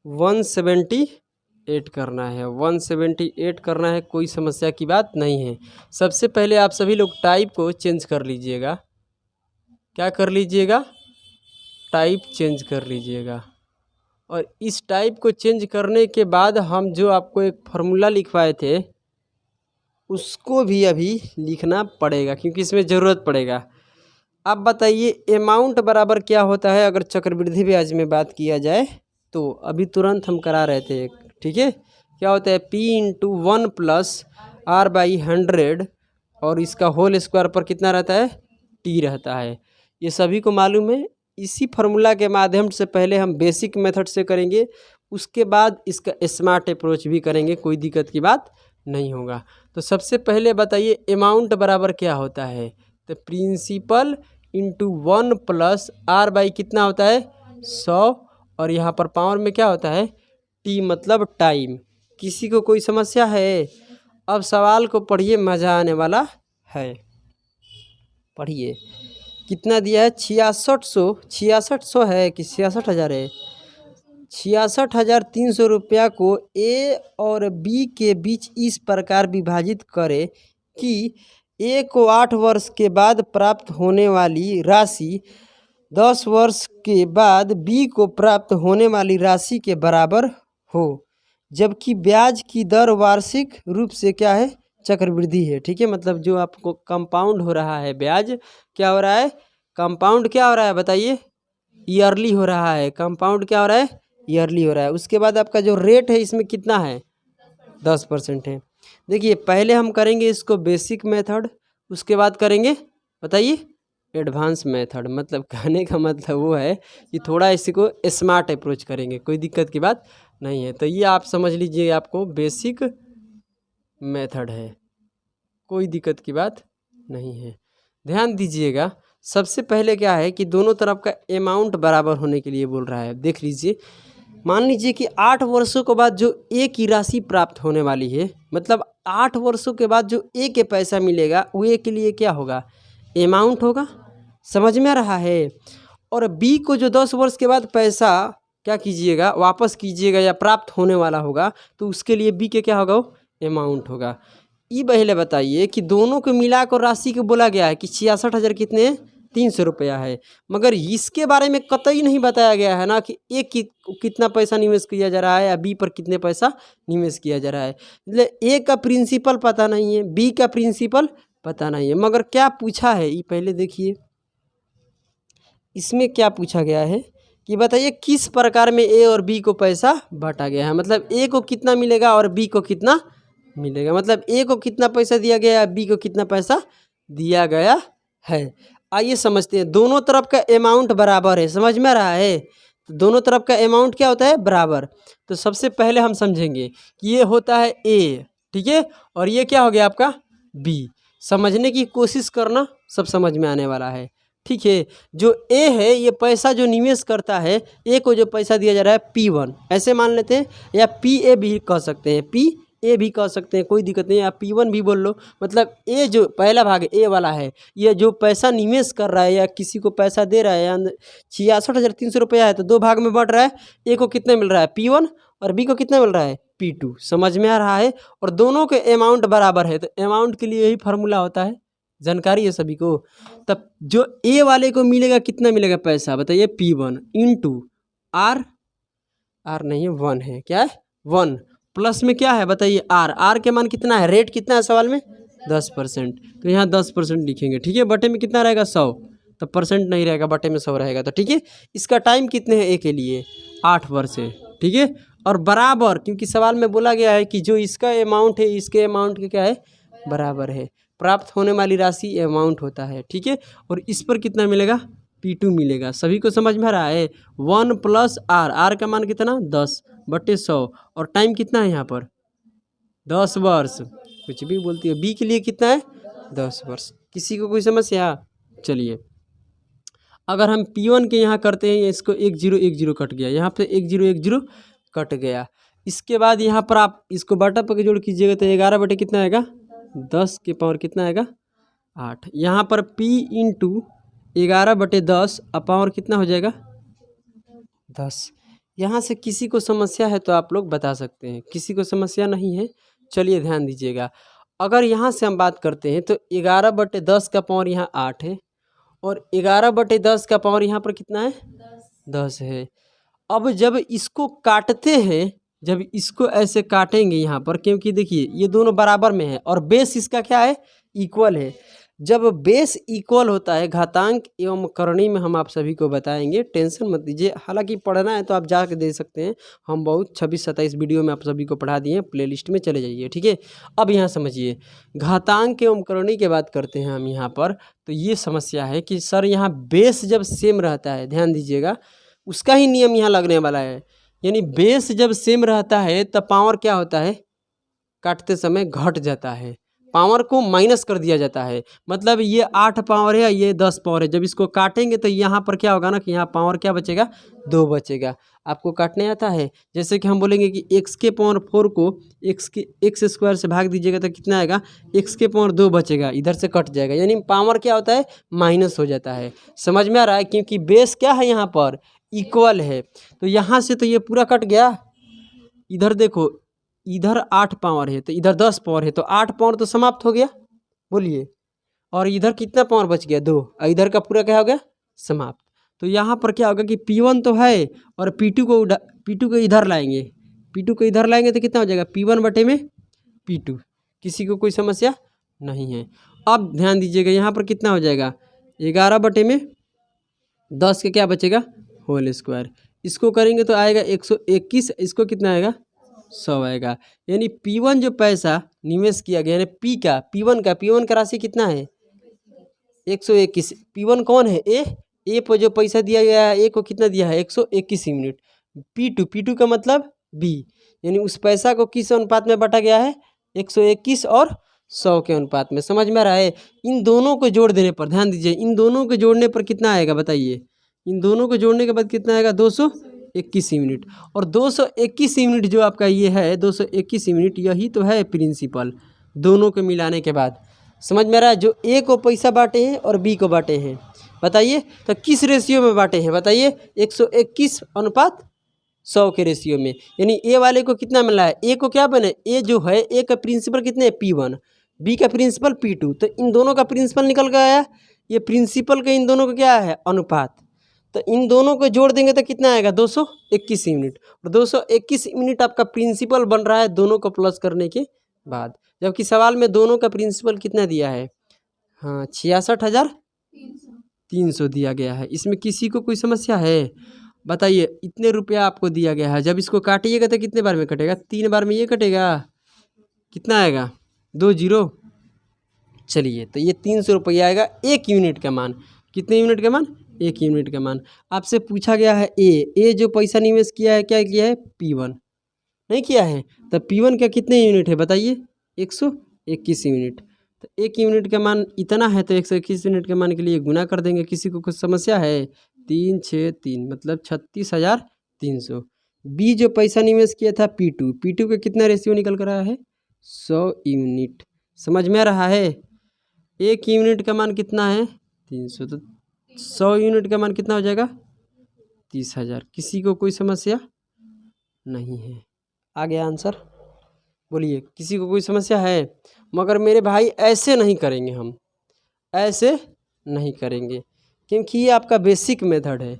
178 करना है, 178 करना है, कोई समस्या की बात नहीं है। सबसे पहले आप सभी लोग टाइप को चेंज कर लीजिएगा। क्या कर लीजिएगा? टाइप चेंज कर लीजिएगा। और इस टाइप को चेंज करने के बाद हम जो आपको एक फार्मूला लिखवाए थे उसको भी अभी लिखना पड़ेगा, क्योंकि इसमें ज़रूरत पड़ेगा। अब बताइए अमाउंट बराबर क्या होता है अगर चक्रवृद्धि ब्याज में बात किया जाए तो? अभी तुरंत हम करा रहे थे, ठीक है। क्या होता है? P इंटू 1 प्लस R/100 और इसका होल स्क्वायर पर कितना रहता है? T रहता है। ये सभी को मालूम है। इसी फार्मूला के माध्यम से पहले हम बेसिक मेथड से करेंगे, उसके बाद इसका स्मार्ट अप्रोच भी करेंगे, कोई दिक्कत की बात नहीं होगा। तो सबसे पहले बताइए अमाउंट बराबर क्या होता है? तो प्रिंसिपल इंटू 1 प्लस R/ कितना होता है? 100 और यहाँ पर पावर में क्या होता है? T मतलब टाइम। किसी को कोई समस्या है? अब सवाल को पढ़िए, मज़ा आने वाला है। पढ़िए कितना दिया है? 6600 है कि 66,000 है? 66,300 रुपया को ए और बी के बीच इस प्रकार विभाजित करें कि ए को 8 वर्ष के बाद प्राप्त होने वाली राशि 10 वर्ष के बाद बी को प्राप्त होने वाली राशि के बराबर हो, जबकि ब्याज की दर वार्षिक रूप से क्या है? चक्रवृद्धि है। ठीक है, मतलब जो आपको कंपाउंड हो रहा है ब्याज, क्या हो रहा है? कंपाउंड क्या हो रहा है बताइए? ईयरली हो रहा है। कंपाउंड क्या हो रहा है? ईयरली हो रहा है। उसके बाद आपका जो रेट है इसमें कितना है? 10% है। देखिए पहले हम करेंगे इसको बेसिक मेथड, उसके बाद करेंगे बताइए एडवांस मेथड। मतलब कहने का मतलब वो है कि थोड़ा इसी को स्मार्ट अप्रोच करेंगे, कोई दिक्कत की बात नहीं है। तो ये आप समझ लीजिए, आपको बेसिक मेथड है, कोई दिक्कत की बात नहीं है। ध्यान दीजिएगा, सबसे पहले क्या है कि दोनों तरफ का अमाउंट बराबर होने के लिए बोल रहा है। देख लीजिए, मान लीजिए कि 8 वर्षों के बाद जो ए की राशि प्राप्त होने वाली है, मतलब 8 वर्षों के बाद जो ए के पैसा मिलेगा वो ए के लिए क्या होगा? अमाउंट होगा। समझ में आ रहा है? और बी को जो 10 वर्ष के बाद पैसा क्या कीजिएगा? वापस कीजिएगा या प्राप्त होने वाला होगा, तो उसके लिए बी के क्या होगा? वो अमाउंट होगा। ये पहले बताइए कि दोनों को मिलाकर राशि को बोला गया है कि 66,000 कितने? 300 रुपया है, मगर इसके बारे में कतई नहीं बताया गया है ना कि ए की कितना पैसा निवेश किया जा रहा है या बी पर कितने पैसा निवेश किया जा रहा है। मतलब ए का प्रिंसिपल पता नहीं है, बी का प्रिंसिपल पता नहीं है, मगर क्या पूछा है ये पहले देखिए। इसमें क्या पूछा गया है कि बताइए किस प्रकार में ए और बी को पैसा बांटा गया है। मतलब ए को कितना मिलेगा और बी को कितना मिलेगा। मतलब ए को कितना पैसा दिया गया है, बी को कितना पैसा दिया गया है। आइए समझते हैं। दोनों तरफ का अमाउंट बराबर है, समझ में आ रहा है? तो दोनों तरफ का अमाउंट क्या होता है? बराबर। तो सबसे पहले हम समझेंगे कि ये होता है ए, ठीक है, और ये क्या हो गया आपका? बी। समझने की कोशिश करना, सब समझ में आने वाला है। ठीक है, जो ए है ये पैसा जो निवेश करता है, ए को जो पैसा दिया जा रहा है P1 ऐसे मान लेते हैं, या PA भी कह सकते हैं, PA भी कह सकते हैं, कोई दिक्कत नहीं, आप P1 भी बोल लो। मतलब ए जो पहला भाग ए वाला है, ये जो पैसा निवेश कर रहा है या किसी को पैसा दे रहा है, 66,300 रुपया है, तो दो भाग में बढ़ रहा है। ए को कितना मिल रहा है? P1 और बी को कितना मिल रहा है? P2। समझ में आ रहा है? और दोनों के अमाउंट बराबर है, तो अमाउंट के लिए यही फार्मूला होता है, जानकारी है सभी को। तब जो ए वाले को मिलेगा कितना मिलेगा पैसा बताइए? P1 इंटू आर नहीं है 1 है, क्या है? 1 प्लस में क्या है बताइए? आर के मान कितना है? रेट कितना है सवाल में? 10%। तो यहाँ 10% लिखेंगे, ठीक है। बटे में कितना रहेगा? 100। तो परसेंट नहीं रहेगा, बटे में 100 रहेगा। तो ठीक है, इसका टाइम कितने है ए के लिए? 8 वर्ष है, ठीक है। और बराबर, क्योंकि सवाल में बोला गया है कि जो इसका अमाउंट है इसके अमाउंट के क्या है? बराबर है। प्राप्त होने वाली राशि अमाउंट होता है, ठीक है। और इस पर कितना मिलेगा? P2 मिलेगा। सभी को समझ में आ रहा है? 1 प्लस आर का मान कितना? 10 बटे 100। और टाइम कितना है यहाँ पर? 10 वर्ष। कुछ भी बोलती है। बी के लिए कितना है? 10 वर्ष। किसी को कोई समस्या? चलिए, अगर हम P1 के यहाँ करते हैं, इसको 1 0 कट गया, यहाँ पे 1 0 कट गया। इसके बाद यहाँ पर आप इसको बटा पर जोड़ कीजिएगा तो 11 बटे कितना आएगा? 10 के पावर कितना आएगा? 8। यहाँ पर P इंटू 11 बटे 10 पावर कितना हो जाएगा? 10। यहाँ से किसी को समस्या है तो आप लोग बता सकते हैं, किसी को समस्या नहीं है। चलिए ध्यान दीजिएगा, अगर यहाँ से हम बात करते हैं तो 11/10 का पावर यहाँ 8 है और 11/10 का पावर यहाँ पर कितना है 10 है। अब जब इसको काटते हैं, जब इसको ऐसे काटेंगे यहाँ पर, क्योंकि देखिए ये दोनों बराबर में है और बेस इसका क्या है इक्वल है। जब बेस इक्वल होता है घातांक एवं करणी में हम आप सभी को बताएंगे, टेंशन मत लीजिए। हालांकि पढ़ना है तो आप जाके दे सकते हैं, हम बहुत 26-27 वीडियो में आप सभी को पढ़ा दिए हैं, प्लेलिस्ट में चले जाइए, ठीक है। अब यहाँ समझिए, घातांक एवं करणी की बात करते हैं हम यहाँ पर, तो ये समस्या है कि सर यहाँ बेस जब सेम रहता है, ध्यान दीजिएगा, उसका ही नियम यहाँ लगने वाला है। यानी बेस जब सेम रहता है तब पावर क्या होता है, काटते समय घट जाता है, पावर को माइनस कर दिया जाता है। मतलब ये 8 पावर है, ये 10 पावर है, जब इसको काटेंगे तो यहाँ पर क्या होगा ना कि यहाँ पावर क्या बचेगा 2 बचेगा। आपको काटने आता है, जैसे कि हम बोलेंगे कि x के पावर 4 को x स्क्वायर से भाग दीजिएगा तो कितना आएगा, x के पावर 2 बचेगा, इधर से कट जाएगा, यानी पावर क्या होता है माइनस हो जाता है। समझ में आ रहा है, क्योंकि बेस क्या है यहाँ पर इक्वल है। तो यहाँ से तो ये पूरा कट गया, इधर देखो, इधर 8 पावर है तो इधर 10 पावर है, तो 8 पावर तो समाप्त हो गया, बोलिए, और इधर कितना पावर बच गया 2, और इधर का पूरा क्या हो गया समाप्त। तो यहाँ पर क्या होगा कि P1 तो है और P2 को इधर लाएंगे, P2 को इधर लाएंगे तो कितना हो जाएगा P1 बटे में P2। किसी को कोई समस्या नहीं है। अब ध्यान दीजिएगा, यहाँ पर कितना हो जाएगा 11/10 के क्या बचेगा होल स्क्वायर, इसको करेंगे तो आएगा 121, इसको कितना आएगा 100 आएगा। यानी P1 जो पैसा निवेश किया गया, यानी P1 का राशि कितना है 121। P1 कौन है ए पर जो पैसा दिया गया है, ए को कितना दिया है 121 यूनिट। P2 का मतलब B, यानी उस पैसा को किस अनुपात में बांटा गया है 121 और 100 के अनुपात में। समझ में आ रहा है। इन दोनों को जोड़ देने पर, ध्यान दीजिए, इन दोनों को जोड़ने पर कितना आएगा बताइए, इन दोनों को जोड़ने के बाद कितना आएगा 221 यूनिट। और 221 यूनिट जो आपका ये है 221 यूनिट, यही तो है प्रिंसिपल दोनों को मिलाने के बाद। समझ में आ रहा है। जो ए को पैसा बांटे हैं और बी को बांटे हैं, बताइए तो किस रेशियो में बांटे हैं बताइए 121/100 के रेशियो में। यानी ए वाले को कितना मिला है, ए को क्या बने, ए जो है ए का प्रिंसिपल कितने P1, बी का प्रिंसिपल P2, तो इन दोनों का प्रिंसिपल निकल गया। ये प्रिंसिपल का इन दोनों का क्या है अनुपात, तो इन दोनों को जोड़ देंगे तो कितना आएगा 221 यूनिट। और 221 यूनिट आपका प्रिंसिपल बन रहा है दोनों को प्लस करने के बाद, जबकि सवाल में दोनों का प्रिंसिपल कितना दिया है, हाँ 66,300 दिया गया है। इसमें किसी को कोई समस्या है बताइए। इतने रुपया आपको दिया गया है, जब इसको काटिएगा तो कितने बार में कटेगा, 3 बार में ये कटेगा, कितना आएगा 20। चलिए तो ये 300 रुपया आएगा 1 यूनिट का मान। कितने यूनिट का मान, 1 यूनिट का मान। आपसे पूछा गया है ए जो पैसा निवेश किया है क्या किया है P1 नहीं किया है, तो P1 का कितने यूनिट है बताइए 121 यूनिट। तो 1 यूनिट का मान इतना है तो 121 यूनिट के मान के लिए गुना कर देंगे। किसी को कुछ समस्या है, 363 मतलब 36,300। बी जो पैसा निवेश किया था P2 का कितना रेशियो निकल कर आया है 100 यूनिट। समझ में आ रहा है। 1 यूनिट का मान कितना है 300, तो 100 यूनिट का मान कितना हो जाएगा 30,000। किसी को कोई समस्या नहीं है। आ गया आंसर, बोलिए किसी को कोई समस्या है। मगर मेरे भाई ऐसे नहीं करेंगे, हम ऐसे नहीं करेंगे क्योंकि ये आपका बेसिक मेथड है।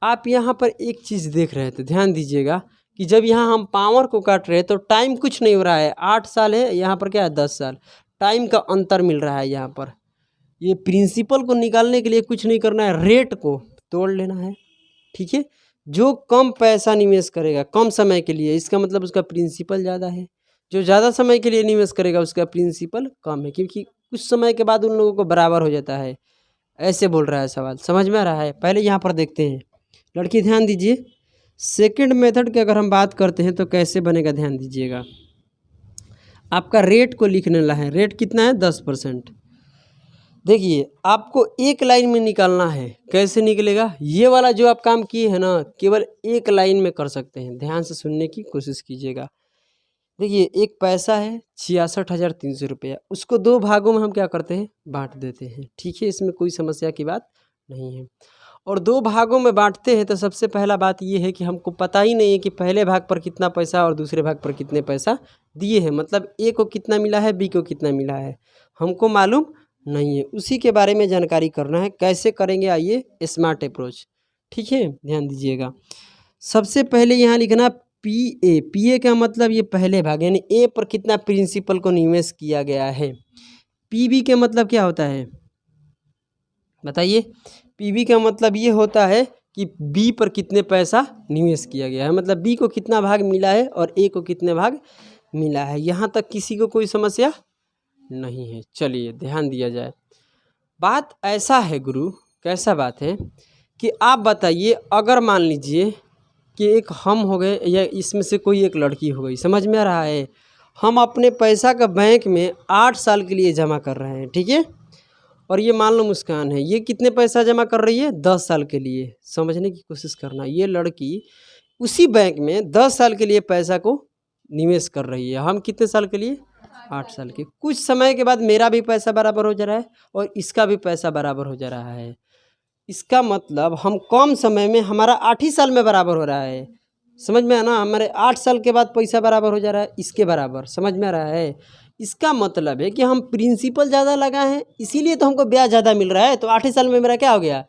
आप यहाँ पर एक चीज़ देख रहे थे, ध्यान दीजिएगा कि जब यहाँ हम पावर को काट रहे हैं तो टाइम कुछ नहीं हो रहा है। 8 साल है, यहाँ पर क्या है 10 साल, टाइम का अंतर मिल रहा है यहाँ पर। ये प्रिंसिपल को निकालने के लिए कुछ नहीं करना है, रेट को तोड़ लेना है, ठीक है। जो कम पैसा निवेश करेगा कम समय के लिए, इसका मतलब उसका प्रिंसिपल ज़्यादा है। जो ज़्यादा समय के लिए निवेश करेगा उसका प्रिंसिपल कम है, क्योंकि कुछ समय के बाद उन लोगों को बराबर हो जाता है। ऐसे बोल रहा है सवाल, समझ में आ रहा है। पहले यहाँ पर देखते हैं लड़की, ध्यान दीजिए। सेकंड मेथड की अगर हम बात करते हैं तो कैसे बनेगा, ध्यान दीजिएगा। आपका रेट को लिखने ला है, रेट कितना है 10%। देखिए आपको एक लाइन में निकालना है, कैसे निकलेगा। ये वाला जो आप काम किए हैं ना, केवल एक लाइन में कर सकते हैं। ध्यान से सुनने की कोशिश कीजिएगा। देखिए एक पैसा है 66,300 रुपया, उसको 2 भागों में हम क्या करते हैं बांट देते हैं, ठीक है। इसमें कोई समस्या की बात नहीं है। और 2 भागों में बांटते हैं तो सबसे पहला बात ये है कि हमको पता ही नहीं है कि पहले भाग पर कितना पैसा और दूसरे भाग पर कितने पैसा दिए हैं, मतलब ए को कितना मिला है, बी को कितना मिला है, हमको मालूम नहीं है। उसी के बारे में जानकारी करना है। कैसे करेंगे, आइए, स्मार्ट अप्रोच। ठीक है, ध्यान दीजिएगा। सबसे पहले यहाँ लिखना पी ए का मतलब ये पहले भाग, यानी ए पर कितना प्रिंसिपल को निवेश किया गया है। पी बी का मतलब क्या होता है बताइए। पी बी का मतलब ये होता है कि बी पर कितने पैसा निवेश किया गया है, मतलब बी को कितना भाग मिला है और ए को कितने भाग मिला है। यहाँ तक किसी को कोई समस्या नहीं है। चलिए ध्यान दिया जाए। बात ऐसा है गुरु, कैसा बात है कि आप बताइए, अगर मान लीजिए कि एक हम हो गए या इसमें से कोई एक लड़की हो गई, समझ में आ रहा है, हम अपने पैसा का बैंक में 8 साल के लिए जमा कर रहे हैं, ठीक है, और ये मान लो मुस्कान है, ये कितने पैसा जमा कर रही है, 10 साल के लिए। समझने की कोशिश करना, ये लड़की उसी बैंक में 10 साल के लिए पैसा को निवेश कर रही है। हम कितने साल के लिए, 8 साल के। कुछ समय के बाद मेरा भी पैसा बराबर हो जा रहा है और इसका भी पैसा बराबर हो जा रहा है। इसका मतलब हम कम समय में, हमारा 8 ही साल में बराबर हो रहा है। समझ में आना, हमारे 8 साल के बाद पैसा बराबर हो जा रहा है इसके बराबर। समझ में आ रहा है। इसका मतलब है कि हम प्रिंसिपल ज़्यादा लगाए हैं, इसीलिए तो हमको ब्याज ज़्यादा मिल रहा है। तो 8 ही साल में मेरा क्या हो गया,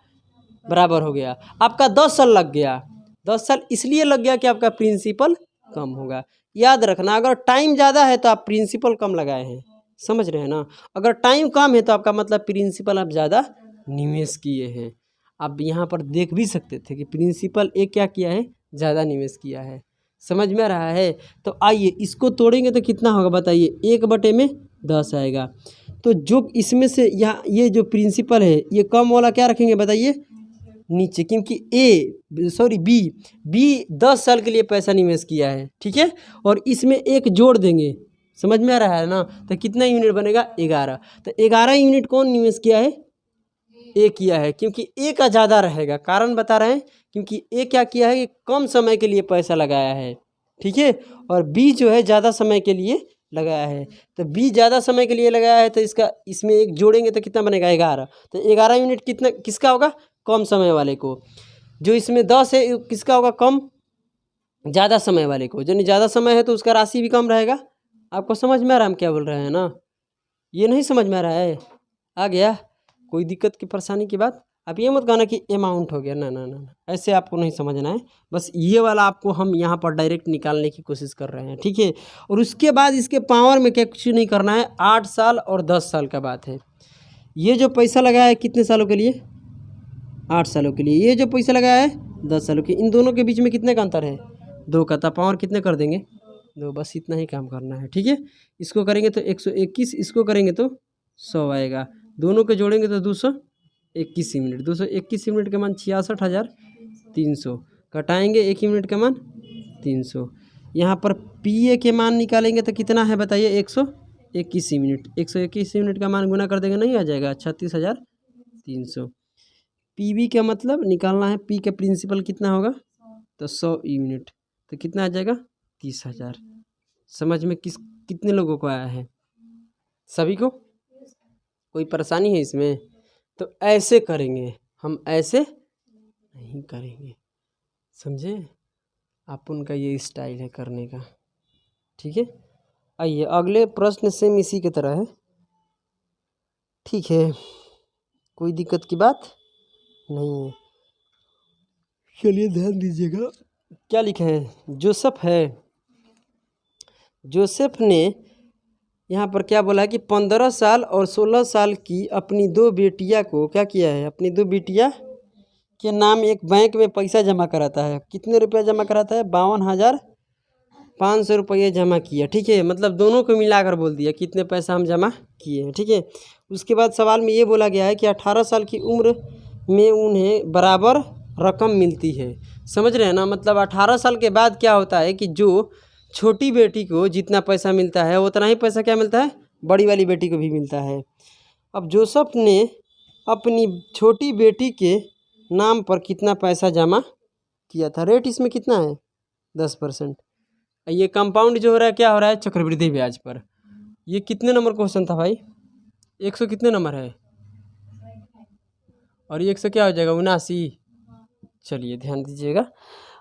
बराबर हो गया। आपका 10 साल लग गया, 10 साल इसलिए लग गया कि आपका प्रिंसिपल कम होगा। याद रखना, अगर टाइम ज़्यादा है तो आप प्रिंसिपल कम लगाए हैं, समझ रहे हैं ना। अगर टाइम कम है तो आपका मतलब प्रिंसिपल आप ज़्यादा निवेश किए हैं। आप यहाँ पर देख भी सकते थे कि प्रिंसिपल एक क्या किया है, ज़्यादा निवेश किया है। समझ में आ रहा है। तो आइए इसको तोड़ेंगे तो कितना होगा बताइए, 1/10 आएगा। तो जो इसमें से यहाँ ये जो प्रिंसिपल है ये कम वाला क्या रखेंगे बताइए, नीचे, क्योंकि बी 10 साल के लिए पैसा निवेश किया है, ठीक है, और इसमें एक जोड़ देंगे। समझ में आ रहा है ना। तो कितना यूनिट बनेगा, 11। तो 11 यूनिट कौन निवेश किया है, ए किया है, क्योंकि ए का ज़्यादा रहेगा। कारण बता रहे हैं, क्योंकि ए क्या किया है कि कम समय के लिए पैसा लगाया है, ठीक है, और बी जो है ज़्यादा समय के लिए लगाया है। तो बी ज़्यादा समय के लिए लगाया है तो इसका इसमें एक जोड़ेंगे तो कितना बनेगा, 11। तो 11 यूनिट कितना किसका होगा, कम समय वाले को। जो इसमें 10 है किसका होगा, कम, ज़्यादा समय वाले को। जो ज़्यादा समय है तो उसका राशि भी कम रहेगा। आपको समझ में आ रहा है हम क्या बोल रहे हैं ना। ये नहीं समझ में आ रहा है, आ गया कोई दिक्कत की परेशानी की बात। आप ये मत कहना कि अमाउंट हो गया, ना ना ना, ऐसे आपको नहीं समझना है। बस ये वाला आपको हम यहाँ पर डायरेक्ट निकालने की कोशिश कर रहे हैं, ठीक है। और उसके बाद इसके पावर में क्या कुछ नहीं करना है। 8 साल और 10 साल का बात है। ये जो पैसा लगाया है कितने सालों के लिए, 8 सालों के लिए। ये जो पैसा लगाया है 10 सालों के। इन दोनों के बीच में कितने का अंतर है, 2 का। तो पावर कितने कर देंगे, 2। बस इतना ही काम करना है, ठीक है। इसको करेंगे तो 121, इसको करेंगे तो 100 आएगा। दोनों के जोड़ेंगे तो 221 यूनिट। 221 यूनिट का मान 66,300। कटाएंगे 1 यूनिट का मान 300। यहाँ पर पी ए के मान निकालेंगे तो कितना है बताइए, 121 यूनिट। 121 यूनिट का मान गुना कर देंगे, नहीं आ जाएगा, 36,300। पी बी का मतलब निकालना है, पी का प्रिंसिपल कितना होगा, तो 100 यूनिट। तो कितना आ जाएगा, 30,000। समझ में कितने लोगों को आया है, सभी को। कोई परेशानी है इसमें। तो ऐसे करेंगे हम, ऐसे नहीं करेंगे, समझे। आप उनका ये स्टाइल है करने का, ठीक है। आइए अगले प्रश्न सेम इसी की तरह है, ठीक है, कोई दिक्कत की बात नहीं है। चलिए ध्यान दीजिएगा, क्या लिखा है, जोसेफ ने यहाँ पर क्या बोला है कि 15 साल और 16 साल की अपनी 2 बेटियाँ को क्या किया है, अपनी 2 बेटियाँ के नाम एक बैंक में पैसा जमा कराता है। कितने रुपया जमा कराता है, 52,500 रुपये जमा किया, ठीक है। मतलब दोनों को मिलाकर बोल दिया कितने पैसा हम जमा किए हैं, ठीक है। उसके बाद सवाल में ये बोला गया है कि 18 साल की उम्र में उन्हें बराबर रकम मिलती है। समझ रहे हैं ना। मतलब 18 साल के बाद क्या होता है कि जो छोटी बेटी को जितना पैसा मिलता है उतना ही पैसा क्या मिलता है, बड़ी वाली बेटी को भी मिलता है। अब जोसेफ ने अपनी छोटी बेटी के नाम पर कितना पैसा जमा किया था। रेट इसमें कितना है, 10%। ये कंपाउंड जो हो रहा है क्या हो रहा है, चक्रवृद्धि ब्याज पर। ये कितने नंबर क्वेश्चन था भाई, 100 कितने नंबर है, और ये 100 क्या हो जाएगा, 79। चलिए ध्यान दीजिएगा,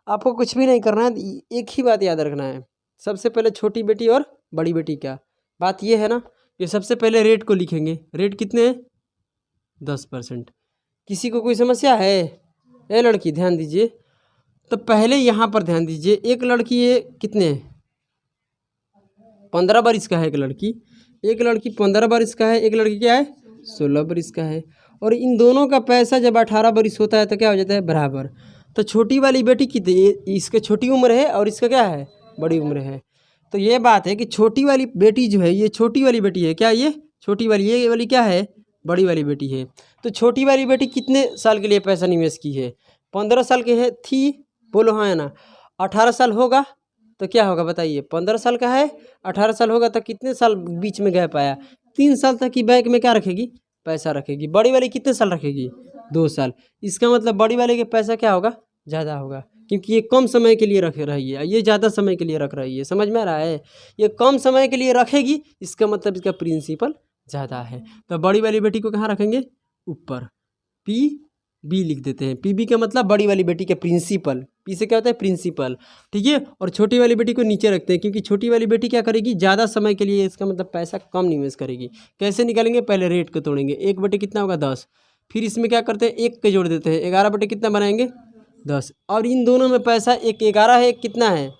आपको कुछ भी नहीं करना है, एक ही बात याद रखना है। सबसे पहले छोटी बेटी और बड़ी बेटी का बात ये है ना, ये सबसे पहले रेट को लिखेंगे। रेट कितने हैं? 10%। किसी को कोई समस्या है? ए लड़की ध्यान दीजिए, तो पहले यहाँ पर ध्यान दीजिए, एक लड़की ये कितने 15 बरिस का है, एक लड़की 15 बरिस का है, एक लड़की क्या है 16 बरिस का है। और इन दोनों का पैसा जब 18 बरिस होता है तो क्या हो जाता है? बराबर। तो छोटी वाली बेटी कितनी, इसका छोटी उम्र है और इसका क्या है? बड़ी उम्र है। तो ये बात है कि छोटी वाली बेटी जो है, ये छोटी वाली बेटी है क्या? ये छोटी वाली, ये वाली क्या है? बड़ी वाली बेटी है। तो छोटी वाली बेटी कितने साल के लिए पैसा निवेश की है? 15 साल की है थी, बोलो हाँ या ना। 18 साल होगा तो क्या होगा बताइए? 15 साल का है, 18 साल होगा तो कितने साल बीच में गैप आया? 3 साल तक की बैंक में क्या रखेगी? पैसा रखेगी। बड़ी वाली कितने साल रखेगी? 2 साल। इसका मतलब बड़ी वाले के पैसा क्या होगा? ज़्यादा होगा, क्योंकि ये कम समय के लिए रख रही है, ये ज़्यादा समय के लिए रख रही है। समझ में आ रहा है? ये कम समय के लिए रखेगी, इसका मतलब इसका प्रिंसिपल ज़्यादा है। तो बड़ी वाली बेटी को कहाँ रखेंगे? ऊपर। पी बी लिख देते हैं। पी बी का मतलब बड़ी वाली बेटी का प्रिंसिपल, पी से क्या होता है? प्रिंसिपल, ठीक है। और छोटी वाली बेटी को नीचे रखते हैं, क्योंकि छोटी वाली बेटी क्या करेगी? ज़्यादा समय के लिए, इसका मतलब पैसा कम निवेश करेगी। कैसे निकालेंगे? पहले रेट को तोड़ेंगे। 1 बटे कितना होगा? 10। फिर इसमें क्या करते हैं? 1 के जोड़ देते हैं। 11 बटे कितना बनाएंगे? 10। और इन दोनों में पैसा एक 11 है, एक कितना है?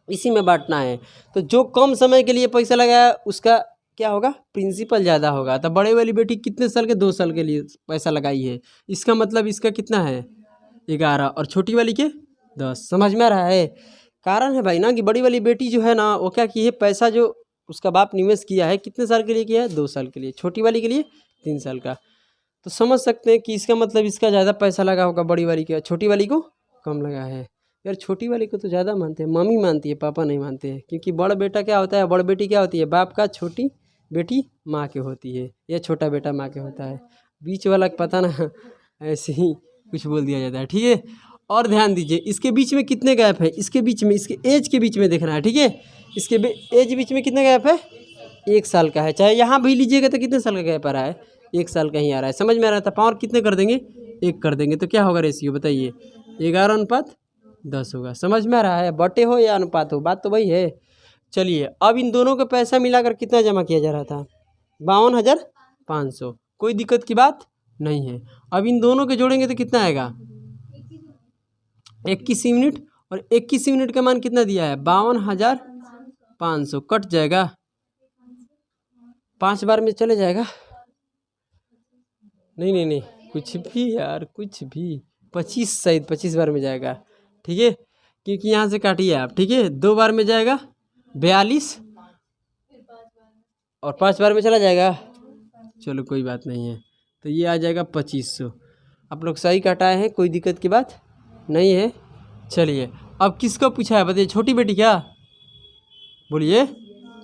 इसी में बांटना है। तो जो कम समय के लिए पैसा लगाया उसका क्या होगा? प्रिंसिपल ज़्यादा होगा। तो बड़े वाली बेटी कितने साल के? 2 साल के लिए पैसा लगाई है, इसका मतलब इसका कितना है? 11। और छोटी वाली के 10। समझ में आ रहा है? कारण है भाई ना कि बड़ी वाली बेटी जो है ना, वो क्या की है? पैसा जो उसका बाप निवेश किया है कितने साल के लिए किया है? 2 साल के लिए। छोटी वाली के लिए 3 साल का। तो समझ सकते हैं कि इसका मतलब इसका ज़्यादा पैसा लगा होगा बड़ी वाली का, छोटी वाली को कम लगा है। यार छोटी वाली को तो ज़्यादा मानते हैं, मम्मी मानती है, पापा नहीं मानते हैं। क्योंकि बड़ बेटा क्या होता है? बड़ बेटी क्या होती है? बाप का, छोटी बेटी माँ के होती है, या छोटा बेटा माँ के होता है। बीच वाला पता ना ऐसे ही कुछ बोल दिया जाता है, ठीक है। और ध्यान दीजिए, इसके बीच में कितने गैप है? इसके बीच में, इसके एज के बीच में देखना है, ठीक है। इसके एज बीच में कितने गैप है? 1 साल का है। चाहे यहाँ भी लीजिएगा तो कितने साल का गैप आ रहा है? 1 साल का ही आ रहा है। समझ में आ रहा था? पावर कितने कर देंगे? 1 कर देंगे तो क्या होगा रेशियो बताइए? 11:10 होगा। समझ में आ रहा है? बटे हो या अनुपात हो, बात तो वही है। चलिए, अब इन दोनों का पैसा मिलाकर कितना जमा किया जा रहा था? 52,500। कोई दिक्कत की बात नहीं है। अब इन दोनों के जोड़ेंगे तो कितना आएगा? 21 यूनिट। और 21 यूनिट का मान कितना दिया है? 52,500। कट जाएगा, 5 बार में चले जाएगा। नहीं, कुछ भी यार, कुछ भी। 25, शायद 25 बार में जाएगा, ठीक है। क्योंकि यहाँ से काटिए आप, ठीक है। 2 बार में जाएगा 42, और 5 बार में चला जाएगा। चलो कोई बात नहीं है। तो ये आ जाएगा 2500। आप लोग सही काटाए हैं, कोई दिक्कत की बात नहीं है। चलिए, अब किसको पूछा है बताइए? छोटी बेटी क्या? बोलिए,